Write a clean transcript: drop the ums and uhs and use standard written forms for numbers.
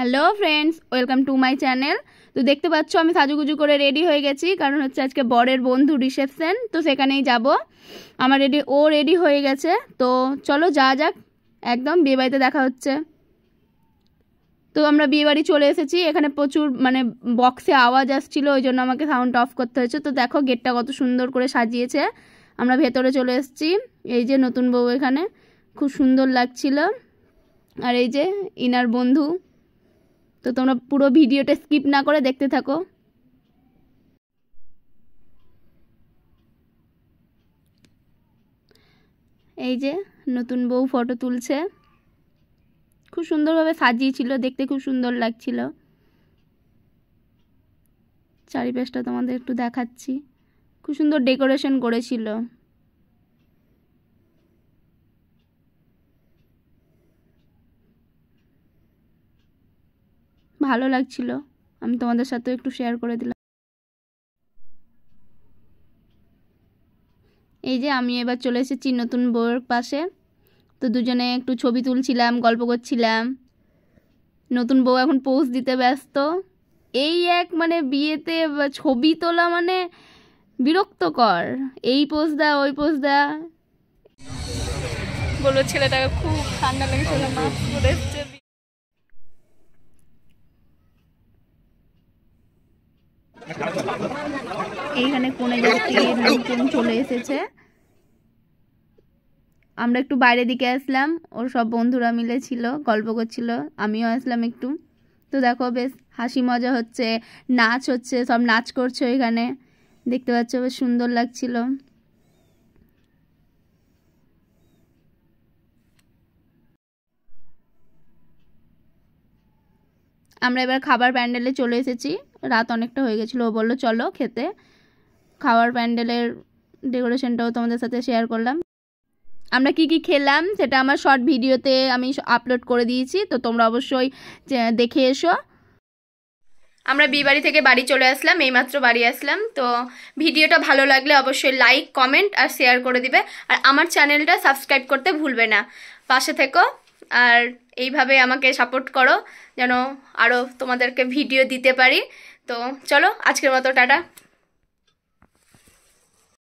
Hello friends, welcome to my channel. তো দেখতে পাচ্ছ আমি সাজুগুজু করে রেডি হয়ে গেছি, কারণ হচ্ছে আজকে বরের বন্ধু রিসেপশন, তো সেখানেই যাব। আমার রেডি হয়ে গেছে, তো চলো যাওয়া যাক। একদম বিয়েবাড়িতে দেখা হচ্ছে। তো আমরা বিয়েবাড়ি চলে এসেছি। এখানে প্রচুর বক্সে আওয়াজ আসছিল, ওই জন্য আমাকে সাউন্ড অফ করতে হয়েছে। তো দেখো গেটটা কত সুন্দর করে সাজিয়েছে। আমরা ভেতরে চলে এসেছি। এই যে নতুন বউ, এখানে খুব সুন্দর লাগছিল। আর এই যে ইনার বন্ধু। তো তোমরা পুরো ভিডিওটা স্কিপ না করে দেখতে থাকো। এই যে নতুন বউ ফটো তুলছে, খুব সুন্দরভাবে সাজিয়েছিল, দেখতে খুব সুন্দর লাগছিল। চারিপাশটা তোমাদের একটু দেখাচ্ছি, খুব সুন্দর ডেকোরেশন করেছিল। ভালো লাগছিল, আমি তোমাদের সাথে একটু শেয়ার করে দিলাম। এই যে আমি এবার চলে এসেছি নতুন বউয়ের পাশে। তো দুজনে একটু ছবি তুলছিলাম, গল্প করছিলাম। নতুন বউ এখন পোজ দিতে ব্যস্ত। এই এক বিয়েতে ছবি তোলা বিরক্তকর। এই পোজ দা, ওই পোজ দা। বলবো ছেলেটাকে খুব ঠান্ডা লেগেছিল, মাস্ক পরে এসছে। এইখানে কোণে যাত্রী লোকজন চলে এসেছে। আমরা একটু বাইরের দিকে আসলাম, ওর সব বন্ধুরা মিলে ছিল, গল্প করছিল, আমিও আসলাম একটু। তো দেখো বেশ হাসি মজা হচ্ছে, নাচ হচ্ছে, সব নাচ করছে এখানে, দেখতে পাচ্ছ, বেশ সুন্দর লাগছিল। আমরা এবার খাবার প্যান্ডেলে চলে এসেছি। রাত অনেকটা হয়ে গেছিলো, ও বললো চলো খেতে। খাবার প্যান্ডেলের ডেকোরেশনটাও তোমাদের সাথে শেয়ার করলাম। আমরা কি কি খেলাম সেটা আমার শর্ট ভিডিওতে আমি আপলোড করে দিয়েছি, তো তোমরা অবশ্যই দেখে এসো। আমরা বিয়েবাড়ি থেকে বাড়ি চলে আসলাম, এইমাত্র বাড়ি আসলাম। তো ভিডিওটা ভালো লাগলে অবশ্যই লাইক, কমেন্ট আর শেয়ার করে দিবে। আর আমার চ্যানেলটা সাবস্ক্রাইব করতে ভুলবে না। পাশে থেকো আর এইভাবে আমাকে সাপোর্ট করো, যেন আরও তোমাদেরকে ভিডিও দিতে পারি। তো চলো আজকের মতো টাটা।